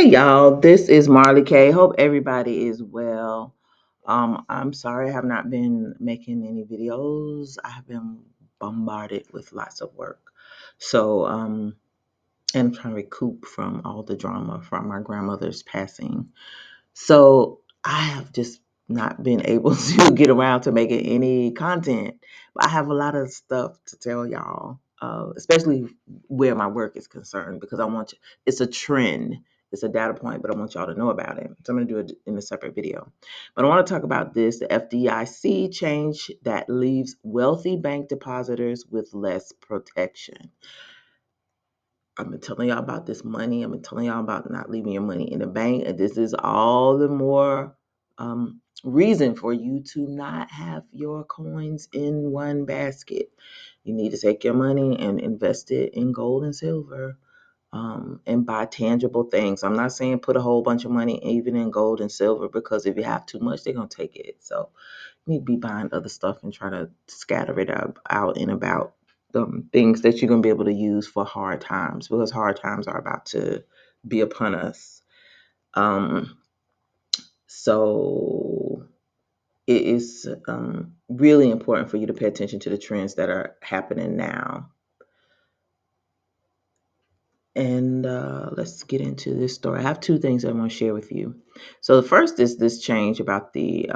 Hey y'all, this is Marley K. Hope everybody is well. I'm sorry I have not been making any videos. I have been bombarded with lots of work. So, and I'm trying to recoup from all the drama from my grandmother's passing. So I have just not been able to get around to making any content. But I have a lot of stuff to tell y'all, especially where my work is concerned, because I want you, it's a trend. It's a data point, but I want y'all to know about it. So I'm going to do it in a separate video. But I want to talk about this, the FDIC change that leaves wealthy bank depositors with less protection. I've been telling y'all about this money. I've been telling y'all about not leaving your money in the bank. And this is all the more reason for you to not have your coins in one basket. You need to take your money and invest it in gold and silver, and buy tangible things. I'm not saying put a whole bunch of money even in gold and silver, because if you have too much, they're going to take it. So you need to be buying other stuff and try to scatter it out and about, things that you're going to be able to use for hard times, because hard times are about to be upon us. Um, so it is really important for you to pay attention to the trends that are happening now. And let's get into this story. I have two things I want to share with you. So the first is this change about the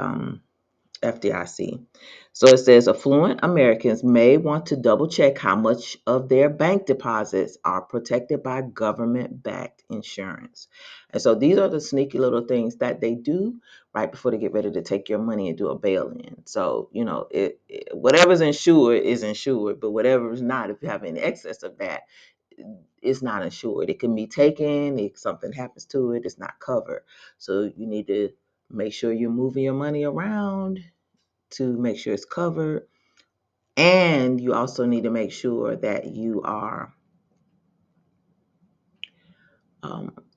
FDIC. So it says affluent Americans may want to double check how much of their bank deposits are protected by government backed insurance. And so these are the sneaky little things that they do right before they get ready to take your money and do a bail in. So, whatever's insured is insured, but whatever is not, if you have any excess of that, it's not insured. It can be taken, if something happens to it, it's not covered. So you need to make sure you're moving your money around to make sure it's covered. And you also need to make sure that you are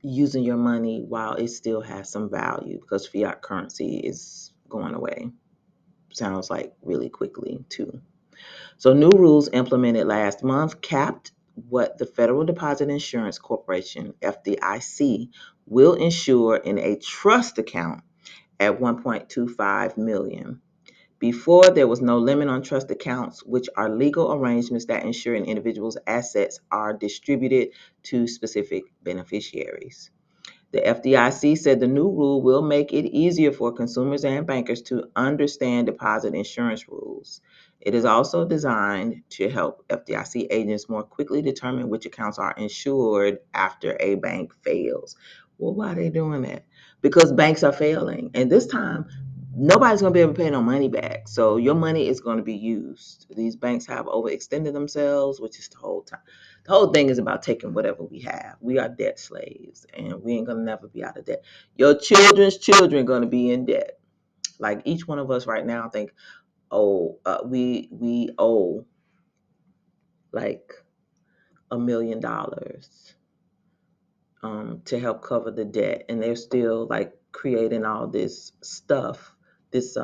using your money while it still has some value, because fiat currency is going away. Sounds like really quickly, too. So, new rules implemented last month capped what the Federal Deposit Insurance Corporation, FDIC, will insure in a trust account at 1.25 million. Before, there was no limit on trust accounts, which are legal arrangements that ensure an individual's assets are distributed to specific beneficiaries. The FDIC said the new rule will make it easier for consumers and bankers to understand deposit insurance rules. It is also designed to help FDIC agents more quickly determine which accounts are insured after a bank fails. Well, why are they doing that? Because banks are failing. And this time, nobody's going to be able to pay no money back. So your money is going to be used. These banks have overextended themselves, which is the whole time. The whole thing is about taking whatever we have. We are debt slaves, and we ain't gonna never be out of debt. Your children's children gonna be in debt. Like each one of us right now, I think, we owe like $1 million to help cover the debt, and they're still like creating all this stuff, this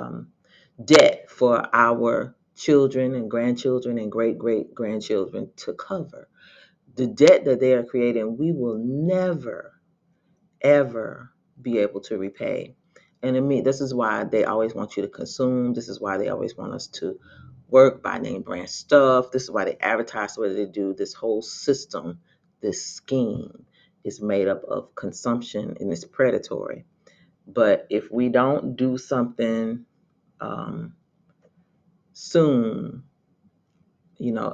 debt for our children and grandchildren and great great grandchildren to cover. The debt that they are creating, we will never ever be able to repay. And I mean, this is why they always want you to consume. This is why they always want us to work, buy name brand stuff. This is why they advertise what they do. This whole system, this scheme is made up of consumption, and it's predatory. But if we don't do something um, soon,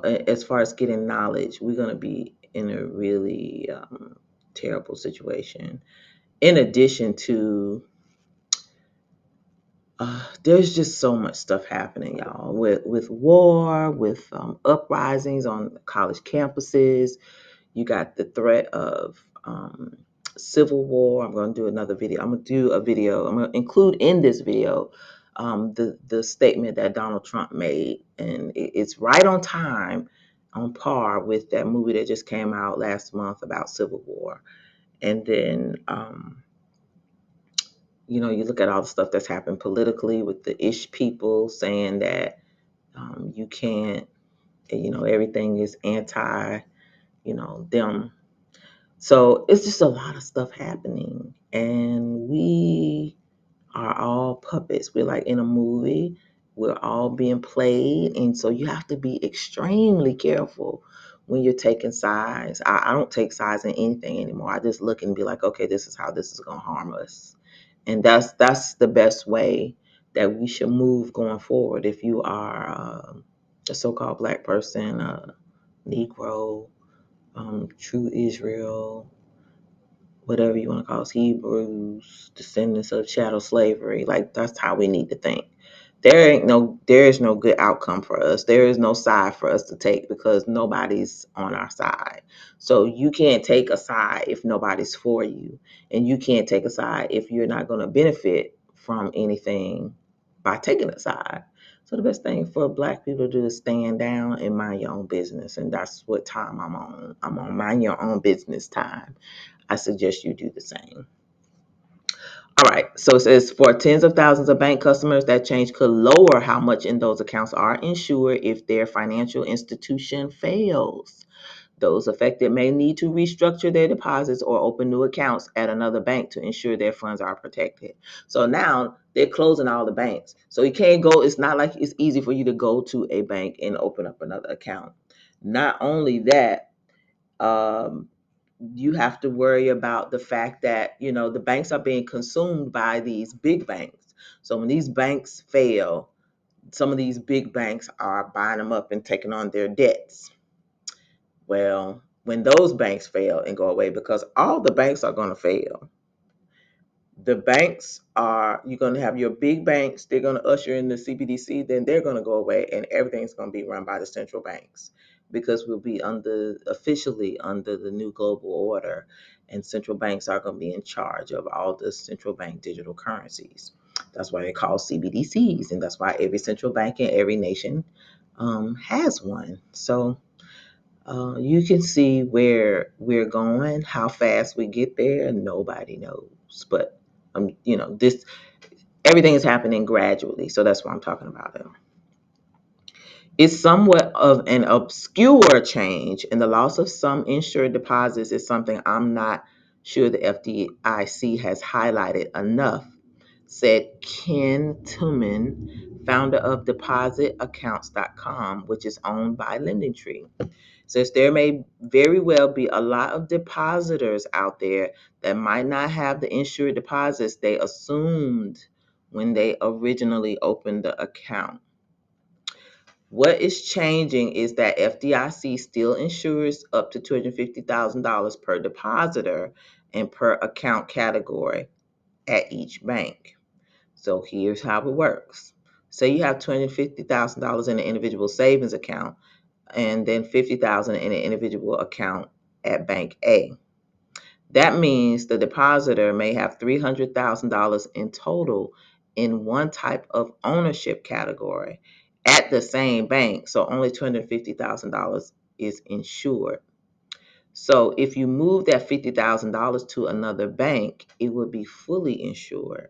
as far as getting knowledge, we're going to be in a really terrible situation. In addition to, there's just so much stuff happening, y'all, with war, with uprisings on college campuses. You got the threat of civil war. I'm going to do another video. I'm going to do a video. I'm going to include in this video the statement that Donald Trump made, and it's right on time, on par with that movie that just came out last month about civil war. And then you look at all the stuff that's happened politically with the ish people saying that you can't, everything is anti, them. So it's just a lot of stuff happening, and we are all puppets. We're like in a movie. We're all being played, and so you have to be extremely careful when you're taking sides. I don't take sides in anything anymore. I just look and be like, okay, this is how this is going to harm us, and that's the best way that we should move going forward. If you are a so-called Black person, Negro, true Israel, whatever you want to call us, Hebrews, descendants of chattel slavery. Like, that's how we need to think. There is no good outcome for us. There is no side for us to take because nobody's on our side. So you can't take a side if nobody's for you, and you can't take a side if you're not going to benefit from anything by taking a side. So the best thing for Black people to do is stand down and mind your own business, and that's what time I'm on. I'm on mind your own business time. I suggest you do the same. All right, so it says for tens of thousands of bank customers, that change could lower how much in those accounts are insured if their financial institution fails. Those affected may need to restructure their deposits or open new accounts at another bank to ensure their funds are protected. So now they're closing all the banks. So you can't go, it's not like it's easy for you to go to a bank and open up another account. Not only that, um, you have to worry about the fact that the banks are being consumed by these big banks. So when these banks fail, some of these big banks are buying them up and taking on their debts. Well, when those banks fail and go away, because all the banks are going to fail, the banks are, you're going to have your big banks, they're going to usher in the CBDC, then they're going to go away and everything's going to be run by the central banks, because we'll be officially under the new global order, and central banks are going to be in charge of all the central bank digital currencies. That's why they're called CBDCs, and that's why every central bank in every nation has one. So you can see where we're going. How fast we get there, nobody knows. But this everything is happening gradually, so that's what I'm talking about. It's somewhat of an obscure change, and the loss of some insured deposits is something I'm not sure the FDIC has highlighted enough, said Ken Tillman, founder of DepositAccounts.com, which is owned by LendingTree. Says there may very well be a lot of depositors out there that might not have the insured deposits they assumed when they originally opened the account. What is changing is that FDIC still insures up to $250,000 per depositor and per account category at each bank. So here's how it works. Say you have $250,000 in an individual savings account and then $50,000 in an individual account at Bank A. That means the depositor may have $300,000 in total in one type of ownership category at the same bank, so only $250,000 is insured. So if you move that $50,000 to another bank, it would be fully insured.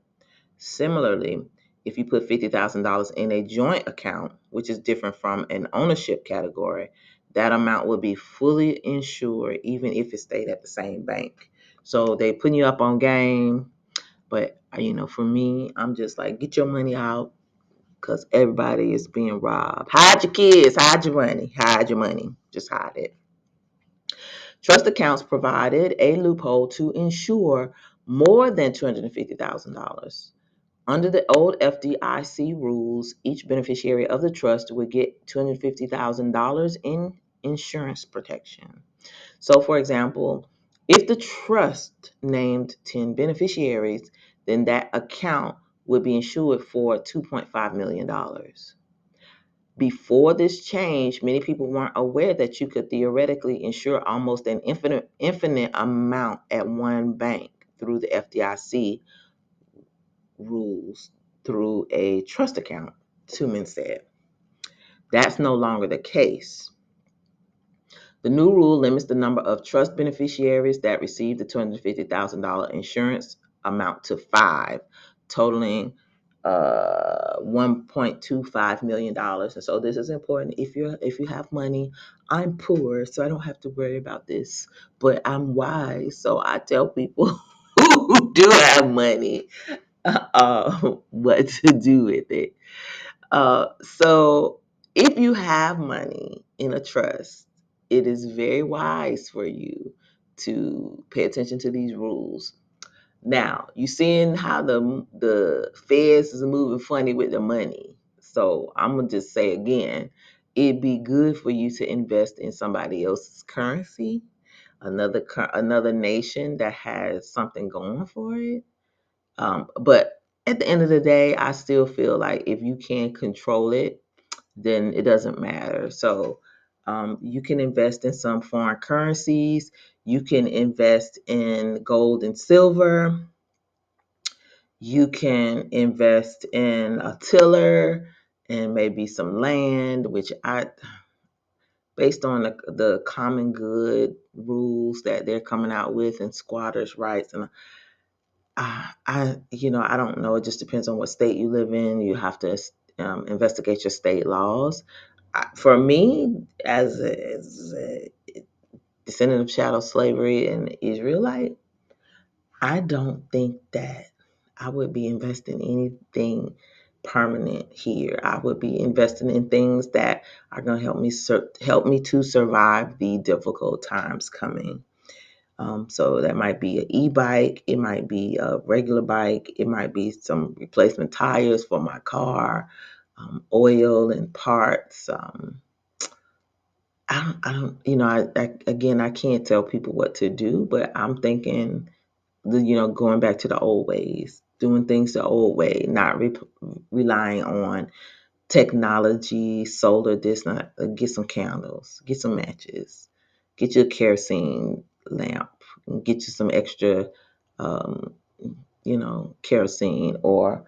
Similarly, if you put $50,000 in a joint account, which is different from an ownership category, that amount will be fully insured even if it stayed at the same bank. So they putting you up on game, but for me, I'm just like, get your money out because everybody is being robbed. Hide your kids, hide your money, just hide it. Trust accounts provided a loophole to insure more than $250,000. Under the old FDIC rules, each beneficiary of the trust would get $250,000 in insurance protection. So, for example, if the trust named 10 beneficiaries, then that account would be insured for $2.5 million. Before this change, many people weren't aware that you could theoretically insure almost an infinite amount at one bank through the FDIC rules through a trust account, Tillman said. That's no longer the case. The new rule limits the number of trust beneficiaries that receive the $250,000 insurance amount to 5, totaling $1.25 million. And so this is important. If you have money, I'm poor, so I don't have to worry about this. But I'm wise, so I tell people who do have money what to do with it. So if you have money in a trust, it is very wise for you to pay attention to these rules. Now, you seeing how the feds is moving funny with the money. So I'm gonna just say again, it'd be good for you to invest in somebody else's currency, another nation that has something going for it. But at the end of the day, I still feel like if you can control it, then it doesn't matter. So you can invest in some foreign currencies. You can invest in gold and silver. You can invest in a tiller and maybe some land, which based on the common good rules that they're coming out with and squatters' rights and I don't know. It just depends on what state you live in. You have to investigate your state laws. For me, as a descendant of chattel slavery and Israelite, I don't think that I would be investing anything permanent here. I would be investing in things that are going to help me to survive the difficult times coming. So that might be an e-bike, it might be a regular bike, it might be some replacement tires for my car, oil and parts. Again, I can't tell people what to do, but I'm thinking, going back to the old ways, doing things the old way, not relying on technology, solar, this, not, get some candles, get some matches, get you a kerosene lamp, and get you some extra, um, kerosene or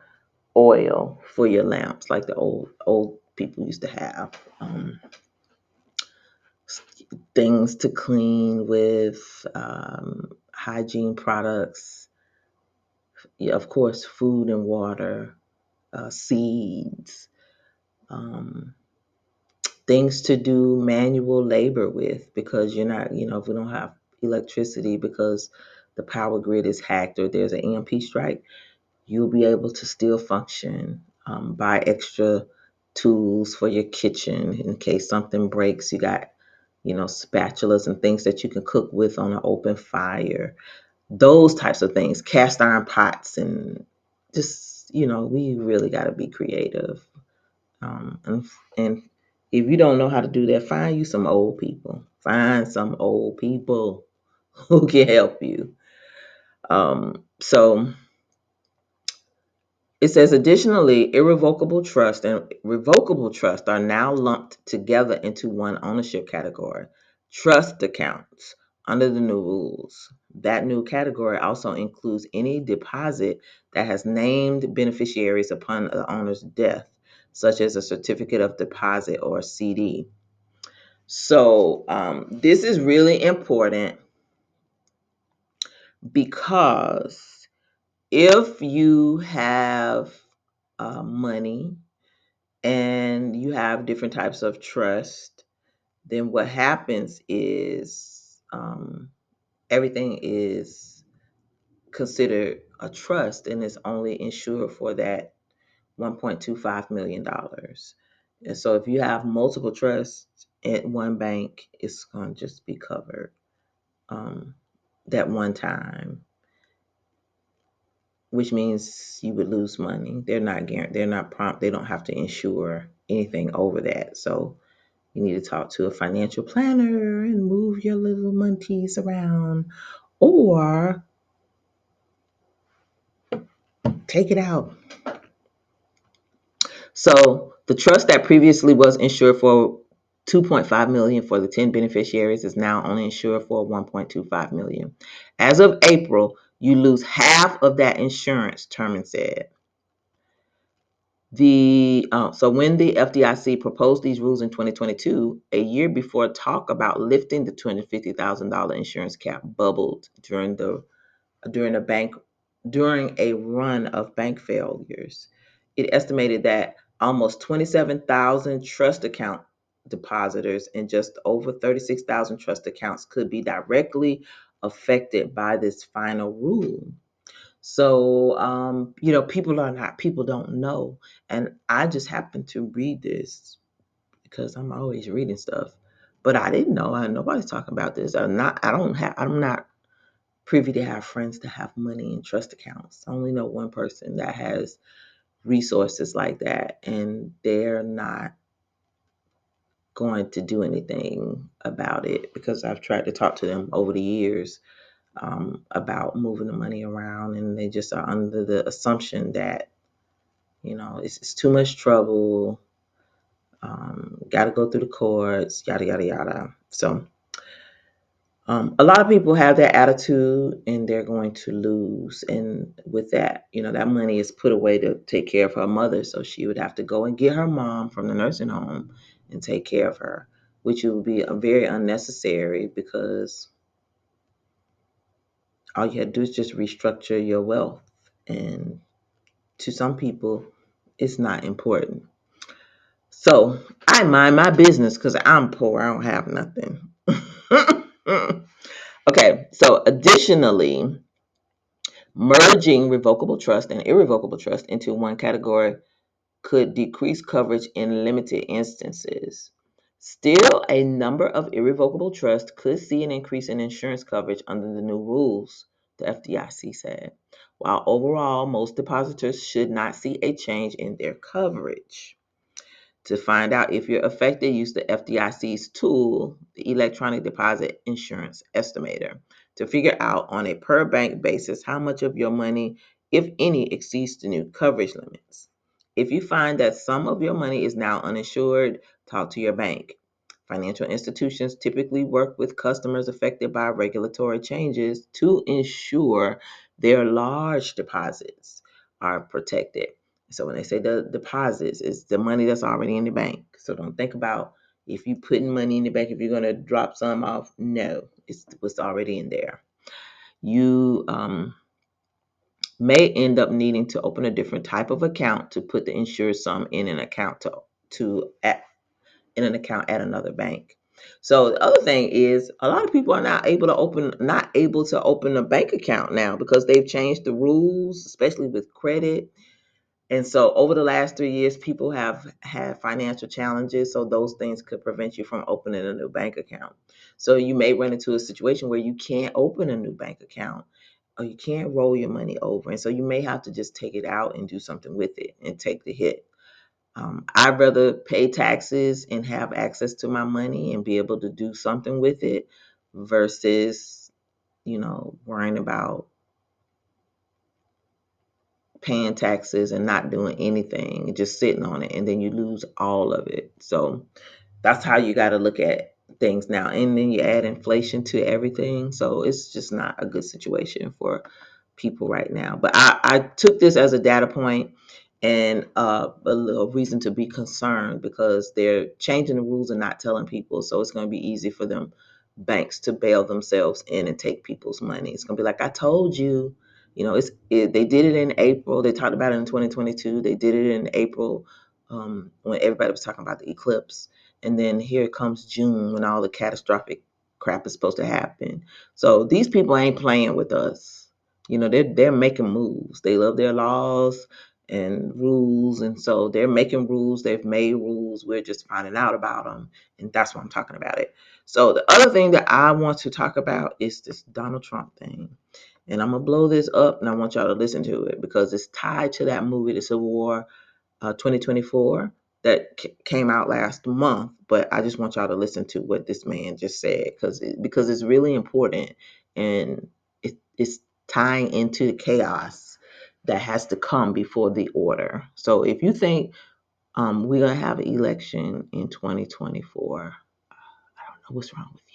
oil for your lamps, like the old people used to have. Things to clean with, hygiene products, yeah, of course, food and water, seeds. Um, Things to do manual labor with, because you're not, if we don't have electricity because the power grid is hacked or there's an EMP strike, you'll be able to still function. Buy extra tools for your kitchen in case something breaks. You got, spatulas and things that you can cook with on an open fire. Those types of things, cast iron pots, and just, we really got to be creative. And if you don't know how to do that, find you some old people. Find some old people who can help you. So it says, additionally, irrevocable trust and revocable trust are now lumped together into one ownership category. Trust accounts under the new rules. That new category also includes any deposit that has named beneficiaries upon the owner's death, such as a certificate of deposit or a CD. So this is really important because if you have money and you have different types of trust, then what happens is everything is considered a trust and is only insured for that $1.25 million. And so if you have multiple trusts at one bank, it's going to just be covered um, that one time, which means you would lose money. They're not guaranteed. They're not prompt. They don't have to insure anything over that. So you need to talk to a financial planner and move your little monkeys around, or take it out. So the trust that previously was insured for 2.5 million for the 10 beneficiaries is now only insured for 1.25 million. As of April, you lose half of that insurance, Terman said. So when the FDIC proposed these rules in 2022, a year before talk about lifting the $250,000 insurance cap bubbled during a run of bank failures. it estimated that almost 27,000 trust account depositors and just over 36,000 trust accounts could be directly affected by this final rule. So, people don't know. And I just happened to read this because I'm always reading stuff. But I didn't know. Nobody's talking about this. I'm not privy to have friends to have money in trust accounts. I only know one person that has resources like that, and they're not going to do anything about it because I've tried to talk to them over the years about moving the money around, and they just are under the assumption that it's too much trouble. Got to go through the courts, yada yada yada. So a lot of people have that attitude and they're going to lose. And with that, that money is put away to take care of her mother. So she would have to go and get her mom from the nursing home and take care of her, which would be very unnecessary because all you had to do is just restructure your wealth. And to some people, it's not important. So I mind my business because I'm poor. I don't have nothing. Okay, so additionally, merging revocable trust and irrevocable trust into one category could decrease coverage in limited instances. Still, a number of irrevocable trusts could see an increase in insurance coverage under the new rules, the FDIC said. While overall, most depositors should not see a change in their coverage. To find out if you're affected, use the FDIC's tool, the Electronic Deposit Insurance Estimator, to figure out on a per bank basis how much of your money, if any, exceeds the new coverage limits. If you find that some of your money is now uninsured, talk to your bank. Financial institutions typically work with customers affected by regulatory changes to ensure their large deposits are protected. So when they say the deposits, it's the money that's already in the bank. So don't think about if you putting money in the bank, if you're going to drop some off. No, it's what's already in there. You may end up needing to open a different type of account to put the insured sum in an account in an account at another bank. So the other thing is a lot of people are not able to open a bank account now because they've changed the rules, especially with credit. And so over the last 3 years, people have had financial challenges. So those things could prevent you from opening a new bank account. So you may run into a situation where you can't open a new bank account or you can't roll your money over. And so you may have to just take it out and do something with it and take the hit. I'd rather pay taxes and have access to my money and be able to do something with it versus, worrying about paying taxes and not doing anything, just sitting on it, and then you lose all of it. So that's how you got to look at things now. And then you add inflation to everything. So it's just not a good situation for people right now. But I took this as a data point and a little reason to be concerned because they're changing the rules and not telling people. So it's going to be easy for them banks to bail themselves in and take people's money. It's going to be like, I told you. They did it in April. They talked about it in 2022. They did it in April when everybody was talking about the eclipse. And then here comes June when all the catastrophic crap is supposed to happen. So these people ain't playing with us. They're making moves. They love their laws and rules, and so they're making rules. They've made rules. We're just finding out about them, and that's why I'm talking about it. So the other thing that I want to talk about is this Donald Trump thing. And I'm going to blow this up and I want y'all to listen to it because it's tied to that movie, The Civil War 2024, that came out last month. But I just want y'all to listen to what this man just said because it's really important and it's tying into the chaos that has to come before the order. So if you think we're going to have an election in 2024, I don't know what's wrong with you.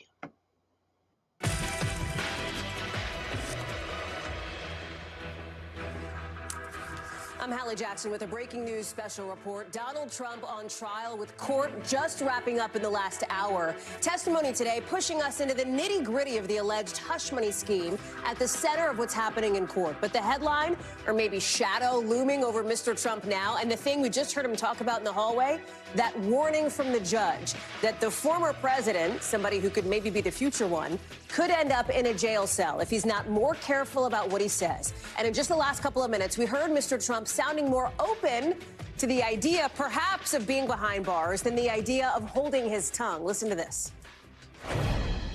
I'm Hallie Jackson with a breaking news special report. Donald Trump on trial with court just wrapping up in the last hour. Testimony today pushing us into the nitty-gritty of the alleged hush money scheme at the center of what's happening in court. But the headline, or maybe shadow looming over Mr. Trump now, and the thing we just heard him talk about in the hallway, that warning from the judge that the former president, somebody who could maybe be the future one, could end up in a jail cell if he's not more careful about what he says. And in just the last couple of minutes, we heard Mr. Trump sounding more open to the idea, perhaps, of being behind bars than the idea of holding his tongue. Listen to this.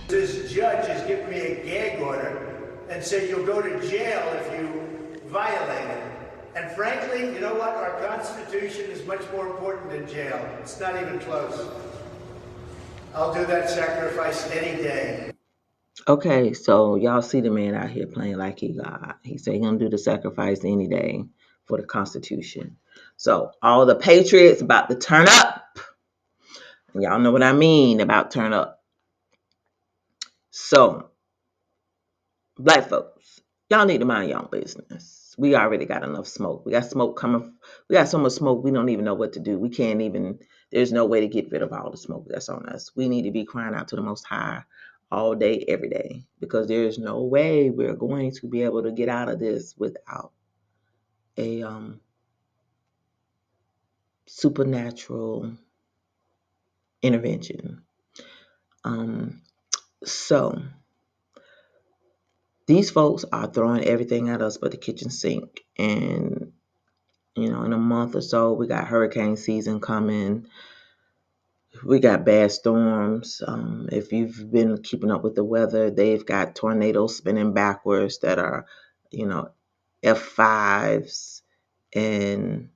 This judge has given me a gag order and said you'll go to jail if you violate it. And frankly, you know what? Our Constitution is much more important than jail. It's not even close. I'll do that sacrifice any day. Okay, so y'all see the man out here playing like he God. He said he gonna do the sacrifice any day for the Constitution. So all the patriots about to turn up. And y'all know what I mean about turn up. So, black folks, y'all need to mind y'all business. We already got enough smoke. We got smoke coming. We got so much smoke, we don't even know what to do. We can't even, there's no way to get rid of all the smoke that's on us. We need to be crying out to the Most High all day, every day, because there's no way we're going to be able to get out of this without a supernatural intervention. So these folks are throwing everything at us but the kitchen sink. And, in a month or so, we got hurricane season coming. We got bad storms. If you've been keeping up with the weather, they've got tornadoes spinning backwards that are, F5s. And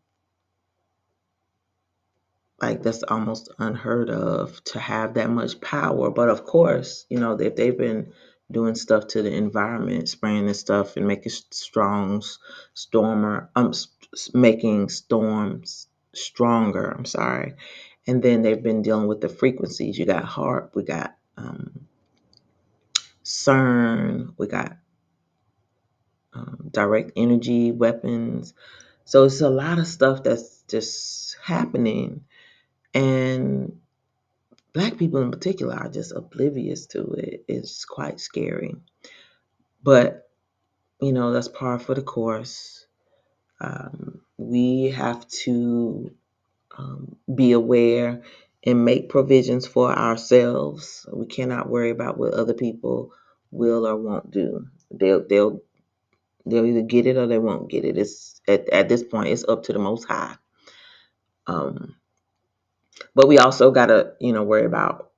like, that's almost unheard of to have that much power. But of course, if they've been doing stuff to the environment, spraying this stuff and making making storms stronger. I'm sorry. And then they've been dealing with the frequencies. You got HARP, we got CERN, we got direct energy weapons. So it's a lot of stuff that's just happening. And Black people in particular are just oblivious to it. It's quite scary. But, that's par for the course. We have to be aware and make provisions for ourselves. We cannot worry about what other people will or won't do. They'll either get it or they won't get it. It's at this point, it's up to the Most High. But we also gotta, worry about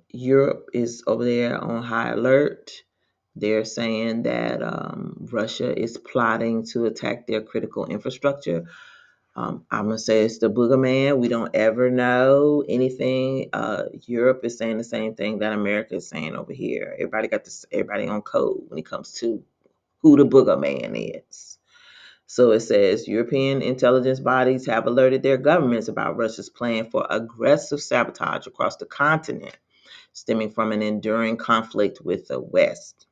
Europe is over there on high alert. They're saying that Russia is plotting to attack their critical infrastructure. I'm gonna say it's the boogeyman. We don't ever know anything. Europe is saying the same thing that America is saying over here. Everybody on code when it comes to who the boogeyman is. So it says European intelligence bodies have alerted their governments about Russia's plan for aggressive sabotage across the continent, stemming from an enduring conflict with the West.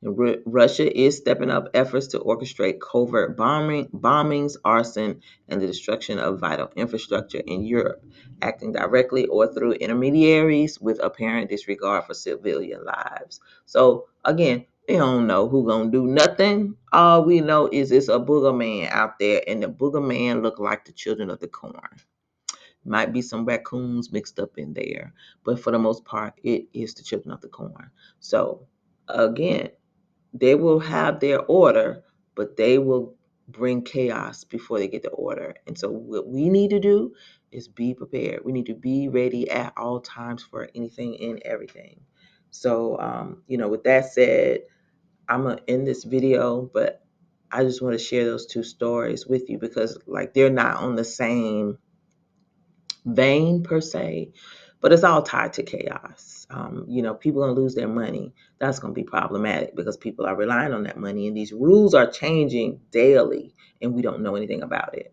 Russia is stepping up efforts to orchestrate covert bombings, arson, and the destruction of vital infrastructure in Europe, acting directly or through intermediaries with apparent disregard for civilian lives. So again, we don't know who gonna do nothing. All we know is it's a boogeyman out there, and the boogeyman look like the children of the corn. Might be some raccoons mixed up in there, but for the most part, it is the children of the corn. So again, they will have their order, but they will bring chaos before they get the order. And so what we need to do is be prepared. We need to be ready at all times for anything and everything. So, with that said, I'm going to end this video, but I just want to share those two stories with you because like they're not on the same vein per se, but it's all tied to chaos. People gonna lose their money. That's gonna be problematic because people are relying on that money, and these rules are changing daily, and we don't know anything about it.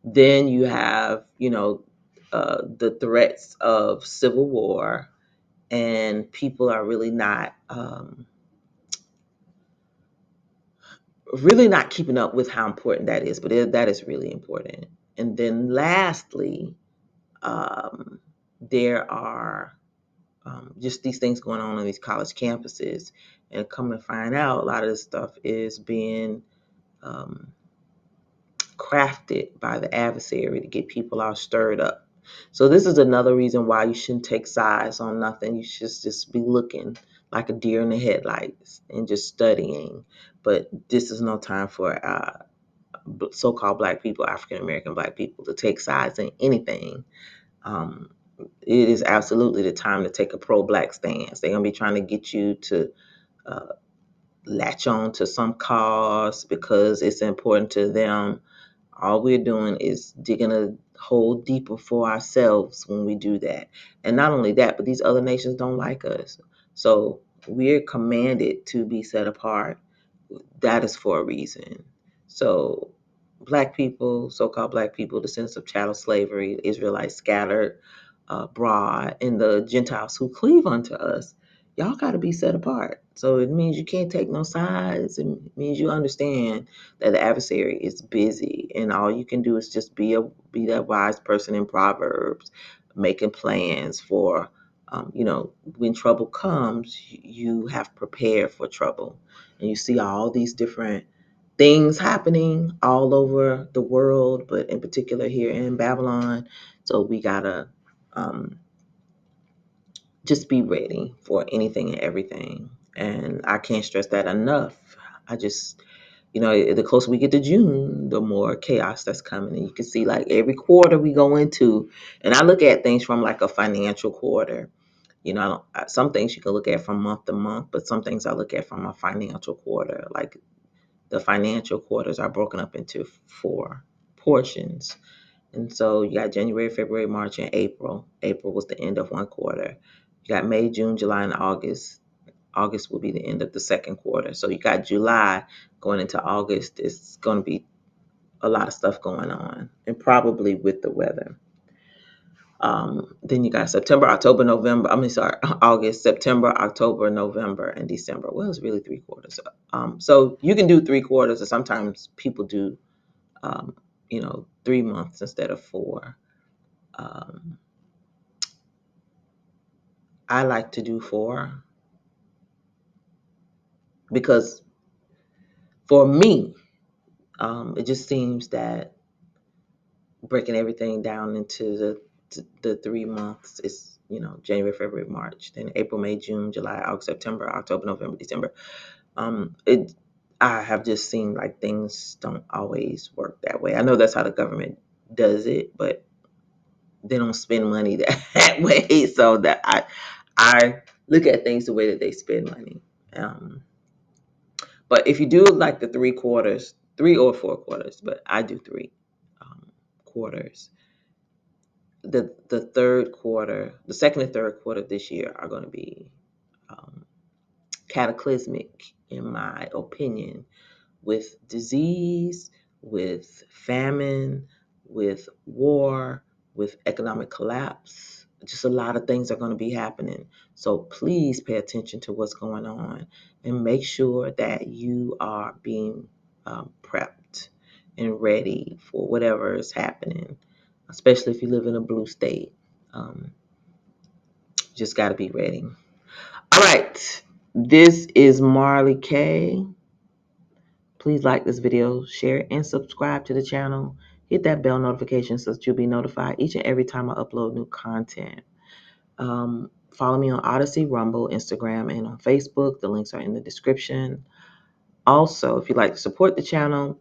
Then you have, the threats of civil war, and people are really not really not keeping up with how important that is, but that is really important. And then lastly, um, there are just these things going on these college campuses, and come to find out, a lot of this stuff is being um, crafted by the adversary to get people all stirred up. So this is another reason why you shouldn't take sides on nothing. You should just be looking like a deer in the headlights and just studying. But this is no time for so-called black people, African American black people, to take sides in anything. Um, it is absolutely the time to take a pro-black stance. They're gonna be trying to get you to uh, latch on to some cause because it's important to them. All we're doing is digging a hole deeper for ourselves when we do that. And not only that, but these other nations don't like us. So we're commanded to be set apart. That is for a reason. So black people, so-called black people, descendants of chattel slavery, the Israelites scattered abroad, and the Gentiles who cleave unto us, y'all got to be set apart. So it means you can't take no sides. It means you understand that the adversary is busy, and all you can do is just be that wise person in Proverbs, making plans for, when trouble comes, you have prepared for trouble. And you see all these different things happening all over the world, but in particular here in Babylon. So we gotta um, just be ready for anything and everything. And I can't stress that enough. I just, the closer we get to June, the more chaos that's coming. And you can see like every quarter we go into, and I look at things from like a financial quarter. Some things you can look at from month to month, but some things I look at from a financial quarter. Like the financial quarters are broken up into 4 portions. And so you got January, February, March, and April. April was the end of one quarter. You got May, June, July, and August. August will be the end of the second quarter. So you got July going into August. It's going to be a lot of stuff going on, and probably with the weather. Then you got September, October, November. August, September, October, November, and December. Well, it's really 3 quarters. So you can do 3 quarters, and sometimes people do, 3 months instead of 4. Um, I like to do 4 because for me, it just seems that breaking everything down into the 3 months is, January, February, March, then April, May, June, July, August, September, October, November, December. It I have just seen like things don't always work that way. I know that's how the government does it, but they don't spend money that way. So that I look at things the way that they spend money. Um, but if you do like the 3 quarters, 3 or 4 quarters, but I do 3 quarters. The third quarter, the second and third quarter this year are going to be um, cataclysmic, in my opinion, with disease, with famine, with war, with economic collapse. Just a lot of things are going to be happening. So please pay attention to what's going on and make sure that you are being prepped and ready for whatever is happening, especially if you live in a blue state. Um, just got to be ready. All right. This is Marley K. Please like this video, share it, and subscribe to the channel. Hit that bell notification so that you'll be notified each and every time I upload new content. Follow me on Odyssey, Rumble, Instagram, and on Facebook. The links are in the description. Also, if you'd like to support the channel,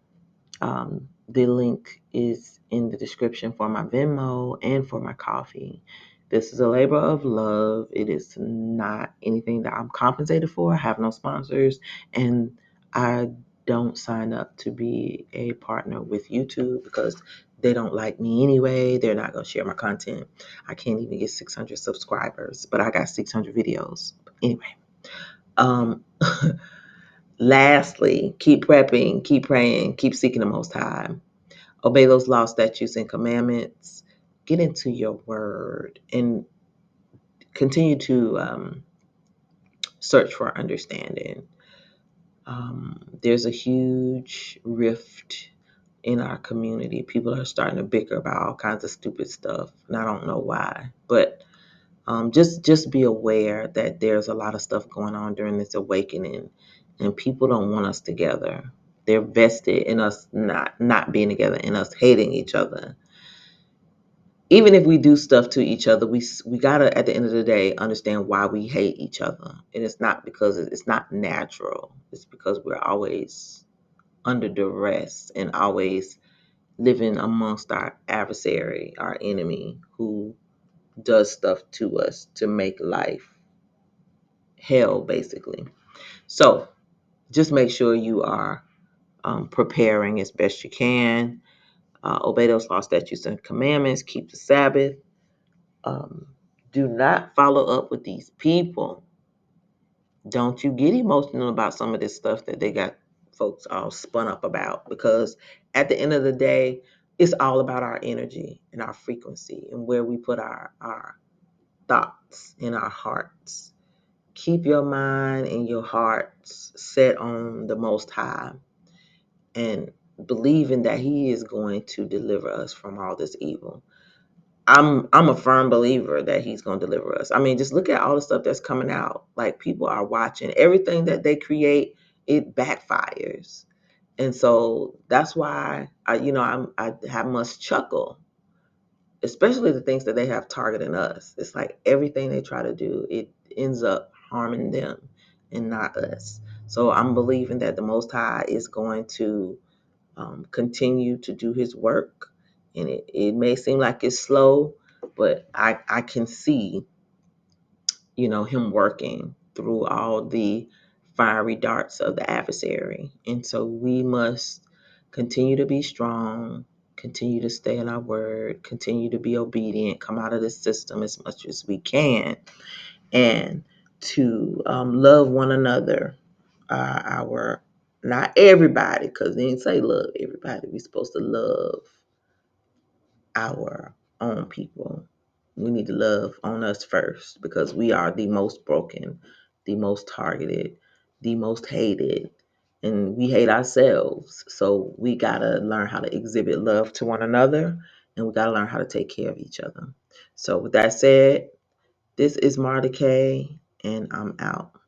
the link is in the description for my Venmo and for my coffee. This is a labor of love. It is not anything that I'm compensated for. I have no sponsors, and I don't sign up to be a partner with YouTube because they don't like me anyway. They're not going to share my content. I can't even get 600 subscribers, but I got 600 videos. Anyway, um, lastly, keep prepping, keep praying, keep seeking the Most High. Obey those laws, statutes, and commandments. Get into your word and continue to search for understanding. There's a huge rift in our community. People are starting to bicker about all kinds of stupid stuff, and I don't know why. But just be aware that there's a lot of stuff going on during this awakening, and people don't want us together. They're vested in us not being together, in us hating each other. Even if we do stuff to each other, we gotta at the end of the day understand why we hate each other, and it's not because it's not natural. It's because we're always under duress and always living amongst our adversary, our enemy, who does stuff to us to make life hell, basically. So just make sure you are preparing as best you can. Obey those law, statutes, and commandments. Keep the Sabbath. Um, do not follow up with these people. Don't you get emotional about some of this stuff that they got folks all spun up about, because at the end of the day, it's all about our energy and our frequency and where we put our thoughts in our hearts. Keep your mind and your hearts set on the Most High and believing that He is going to deliver us from all this evil. I'm a firm believer that He's going to deliver us. I mean, just look at all the stuff that's coming out. Like, people are watching everything that they create. It backfires, and so that's why I have must chuckle, especially the things that they have targeting us. It's like everything they try to do, it ends up harming them and not us. So I'm believing that the Most High is going to continue to do His work, and it may seem like it's slow, but I can see Him working through all the fiery darts of the adversary. And so we must continue to be strong, continue to stay in our word, continue to be obedient, come out of this system as much as we can, and to love one another. Our Not everybody, because they didn't say love everybody. We're supposed to love our own people. We need to love on us first, because we are the most broken, the most targeted, the most hated, and we hate ourselves. So we got to learn how to exhibit love to one another, and we got to learn how to take care of each other. So with that said, this is Marta K, and I'm out.